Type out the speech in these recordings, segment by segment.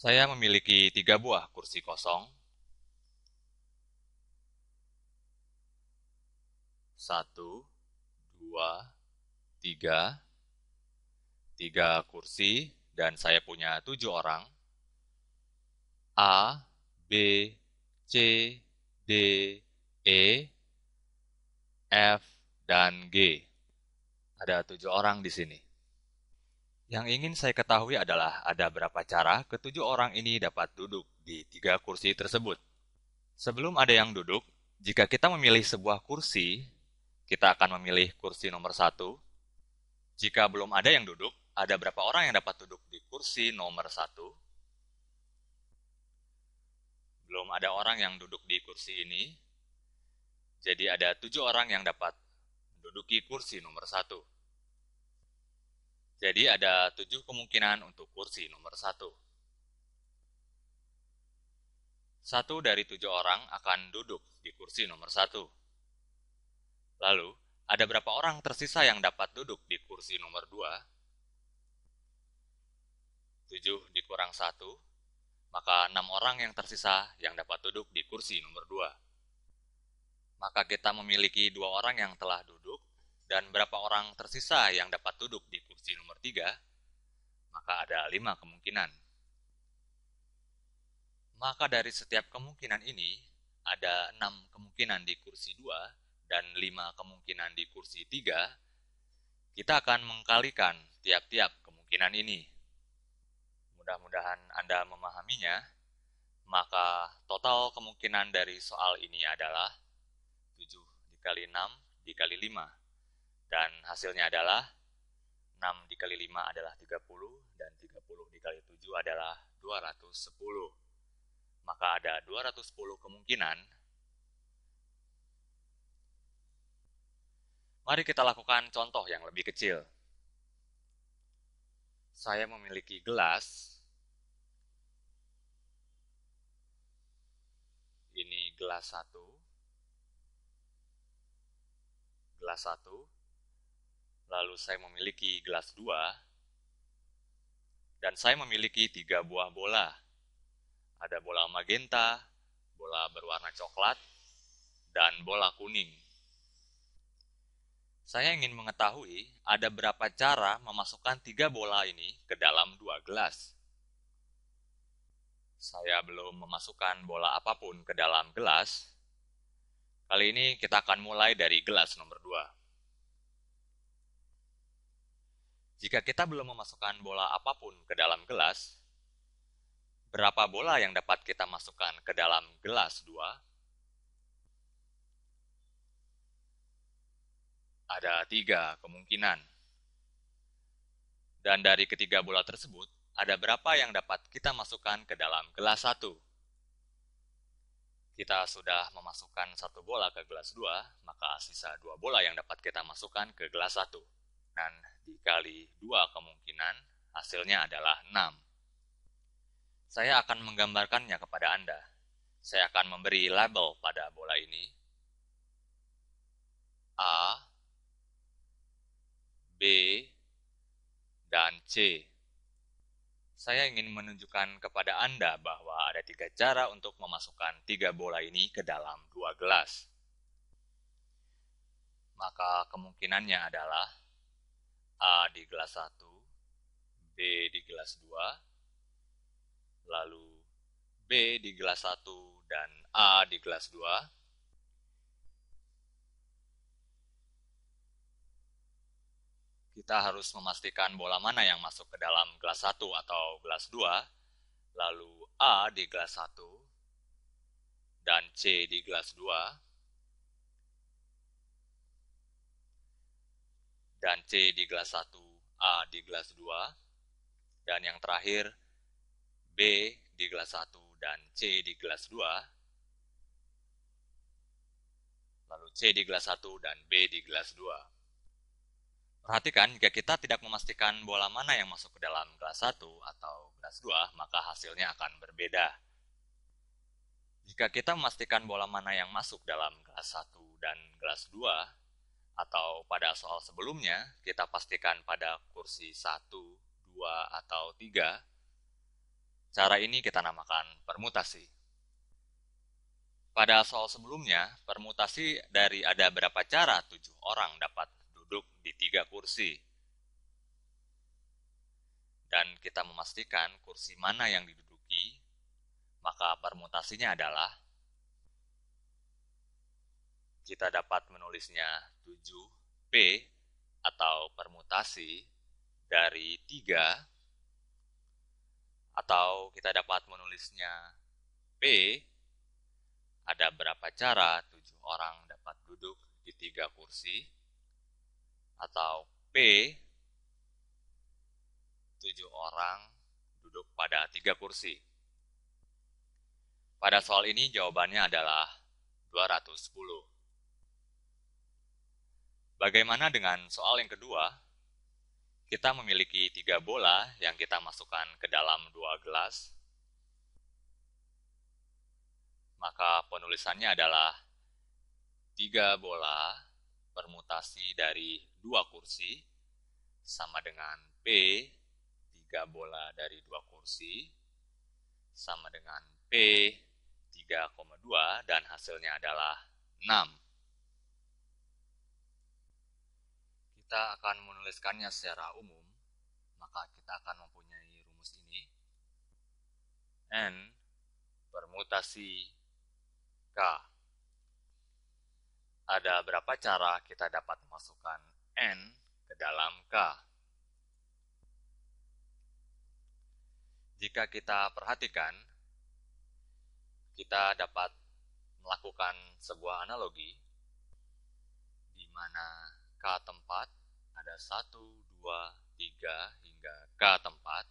Saya memiliki 3 buah kursi kosong. Satu, dua, tiga. 3 kursi, dan saya punya 7 orang. A, B, C, D, E, F, dan G. Ada 7 orang di sini. Yang ingin saya ketahui adalah ada berapa cara ke-7 orang ini dapat duduk di 3 kursi tersebut. Sebelum ada yang duduk, jika kita memilih sebuah kursi, kita akan memilih kursi nomor 1. Jika belum ada yang duduk, ada berapa orang yang dapat duduk di kursi nomor 1? Belum ada orang yang duduk di kursi ini, jadi ada 7 orang yang dapat menduduki kursi nomor 1. Jadi ada 7 kemungkinan untuk kursi nomor 1. 1 dari 7 orang akan duduk di kursi nomor 1. Lalu, ada berapa orang tersisa yang dapat duduk di kursi nomor 2? 7 dikurang 1, maka 6 orang yang tersisa yang dapat duduk di kursi nomor 2. Maka kita memiliki 2 orang yang telah duduk, dan berapa orang tersisa yang dapat duduk di kursi nomor 3? Maka ada 5 kemungkinan. Maka dari setiap kemungkinan ini, ada 6 kemungkinan di kursi 2 dan 5 kemungkinan di kursi 3. Kita akan mengkalikan tiap-tiap kemungkinan ini. Mudah-mudahan Anda memahaminya. Maka total kemungkinan dari soal ini adalah 7 dikali 6 dikali 5. Dan hasilnya adalah 6 dikali 5 adalah 30, dan 30 dikali 7 adalah 210. Maka ada 210 kemungkinan. Mari kita lakukan contoh yang lebih kecil. Saya memiliki gelas. Ini gelas 1. Gelas 1. Lalu saya memiliki gelas 2. Dan saya memiliki 3 buah bola. Ada bola magenta, bola berwarna coklat, dan bola kuning. Saya ingin mengetahui ada berapa cara memasukkan 3 bola ini ke dalam 2 gelas. Saya belum memasukkan bola apapun ke dalam gelas. Kali ini kita akan mulai dari gelas nomor 2. Jika kita belum memasukkan bola apapun ke dalam gelas, berapa bola yang dapat kita masukkan ke dalam gelas 2? Ada 3 kemungkinan. Dan dari ketiga bola tersebut, ada berapa yang dapat kita masukkan ke dalam gelas 1? Kita sudah memasukkan 1 bola ke gelas 2, maka sisa 2 bola yang dapat kita masukkan ke gelas 1. Dan dikali 2 kemungkinan, hasilnya adalah 6. Saya akan menggambarkannya kepada Anda. Saya akan memberi label pada bola ini. A, B, dan C. Saya ingin menunjukkan kepada Anda bahwa ada 3 cara untuk memasukkan 3 bola ini ke dalam 2 gelas. Maka kemungkinannya adalah A di gelas 1, B di gelas 2, lalu B di gelas 1 dan A di gelas 2. Kita harus memastikan bola mana yang masuk ke dalam gelas 1 atau gelas 2, lalu A di gelas 1 dan C di gelas 2, dan C di gelas 1, A di gelas 2, dan yang terakhir B di gelas 1 dan C di gelas 2, lalu C di gelas 1 dan B di gelas 2. Perhatikan, jika kita tidak memastikan bola mana yang masuk ke dalam gelas 1 atau gelas 2, maka hasilnya akan berbeda. Jika kita memastikan bola mana yang masuk dalam gelas 1 dan gelas 2, atau pada soal sebelumnya, kita pastikan pada kursi 1, 2, atau 3, Cara ini kita namakan permutasi. Pada soal sebelumnya, permutasi dari ada berapa cara 7 orang dapat duduk di 3 kursi. Dan kita memastikan kursi mana yang diduduki, maka permutasinya adalah kita dapat menulisnya 7P atau permutasi dari 3, atau kita dapat menulisnya P, ada berapa cara 7 orang dapat duduk di 3 kursi, atau P, 7 orang duduk pada 3 kursi. Pada soal ini jawabannya adalah 210. Bagaimana dengan soal yang kedua? Kita memiliki 3 bola yang kita masukkan ke dalam 2 gelas. Maka penulisannya adalah 3 bola permutasi dari 2 kursi sama dengan P, 3 bola dari 2 kursi sama dengan P 3,2 dan hasilnya adalah 6. Kita akan menuliskannya secara umum, maka kita akan mempunyai rumus ini. N permutasi K. Ada berapa cara kita dapat memasukkan N ke dalam K? Jika kita perhatikan, kita dapat melakukan sebuah analogi di mana K tempat ada 1, 2, 3 hingga K tempat.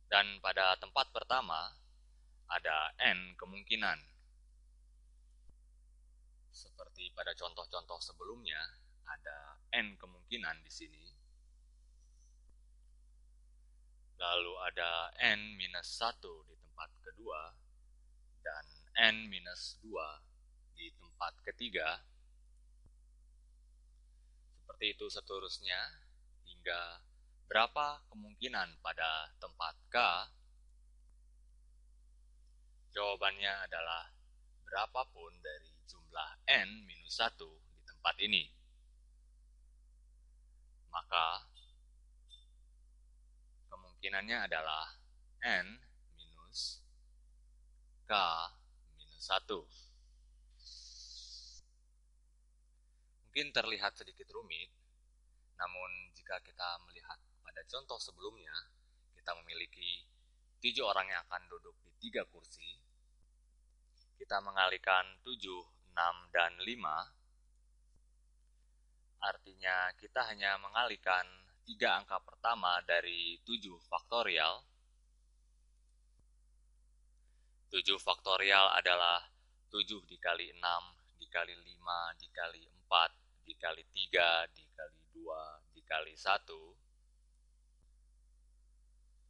Dan pada tempat pertama ada N kemungkinan. Seperti pada contoh-contoh sebelumnya, ada N kemungkinan di sini. Lalu ada N-1 di tempat kedua, dan N-2 di tempat ketiga. Seperti itu seterusnya, hingga berapa kemungkinan pada tempat K? Jawabannya adalah berapapun dari jumlah N-1 di tempat ini. Maka kemungkinannya adalah N minus K minus 1. Mungkin terlihat sedikit rumit, namun jika kita melihat pada contoh sebelumnya, kita memiliki 7 orang yang akan duduk di 3 kursi. Kita mengalihkan 7, 6, dan 5. Artinya kita hanya mengalihkan 3 angka pertama dari 7 faktorial. 7 faktorial adalah 7 dikali 6, dikali 5, dikali 4, dikali 3, dikali 2, dikali 1.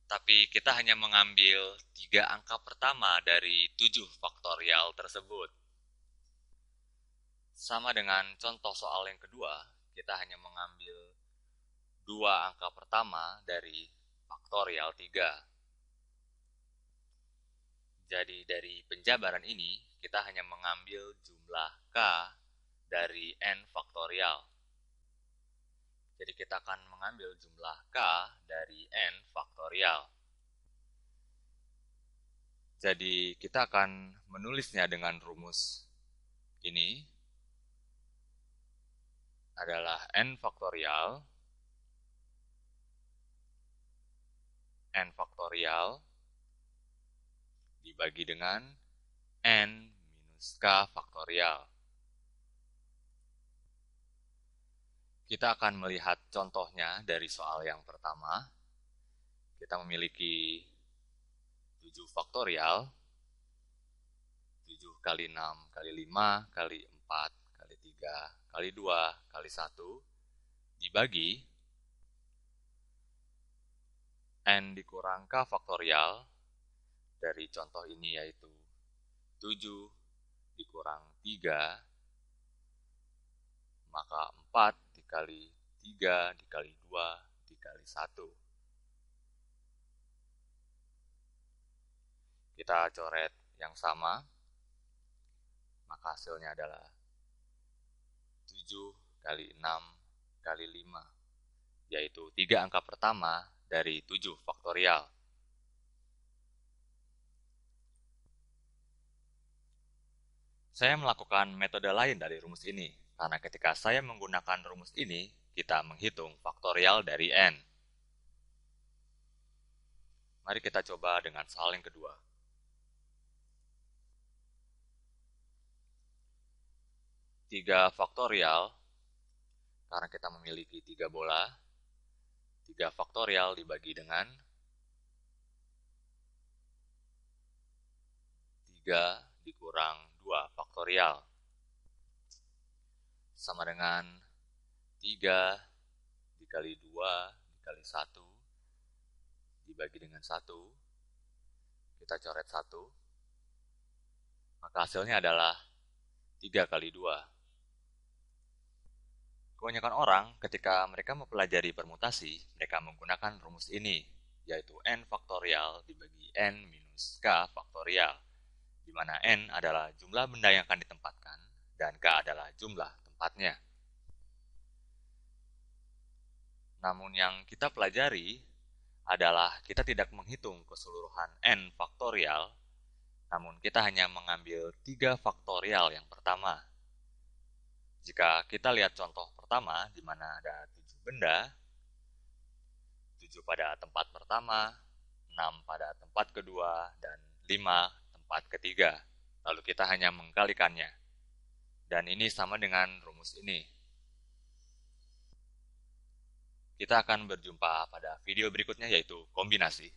Tapi kita hanya mengambil 3 angka pertama dari 7 faktorial tersebut. Sama dengan contoh soal yang kedua, kita hanya mengambil 2 angka pertama dari faktorial 3. Jadi dari penjabaran ini, kita hanya mengambil jumlah K dari N faktorial. Jadi kita akan mengambil jumlah K dari N faktorial. Jadi kita akan menulisnya dengan rumus ini adalah N faktorial dibagi dengan N minus K faktorial. Kita akan melihat contohnya dari soal yang pertama. Kita memiliki 7 faktorial, 7 kali 6 kali 5 kali 4 kali 3 kali 2 kali 1 dibagi N dikurang K faktorial. Dari contoh ini yaitu 7 dikurang 3, maka 4 dikali 3 dikali 2 dikali 1. kita coret yang sama, maka hasilnya adalah 7 kali 6 kali 5, yaitu 3 angka pertama dari 7 faktorial. Saya melakukan metode lain dari rumus ini, karena ketika saya menggunakan rumus ini, kita menghitung faktorial dari n. Mari kita coba dengan soal yang kedua. 3 faktorial, karena kita memiliki 3 bola, 3 faktorial dibagi dengan 3 dikurang 2 faktorial, sama dengan 3 dikali 2 dikali 1 dibagi dengan 1, kita coret 1, maka hasilnya adalah 3 kali 2. Kebanyakan orang ketika mereka mempelajari permutasi, mereka menggunakan rumus ini, yaitu n faktorial dibagi n minus k faktorial, di mana n adalah jumlah benda yang akan ditempatkan dan k adalah jumlah tempatnya. Namun yang kita pelajari adalah kita tidak menghitung keseluruhan n faktorial, namun kita hanya mengambil 3 faktorial yang pertama. Jika kita lihat contoh pertama, di mana ada 7 benda, 7 pada tempat pertama, 6 pada tempat kedua, dan 5 tempat ketiga. Lalu kita hanya mengkalikannya. Dan ini sama dengan rumus ini. Kita akan berjumpa pada video berikutnya, yaitu kombinasi.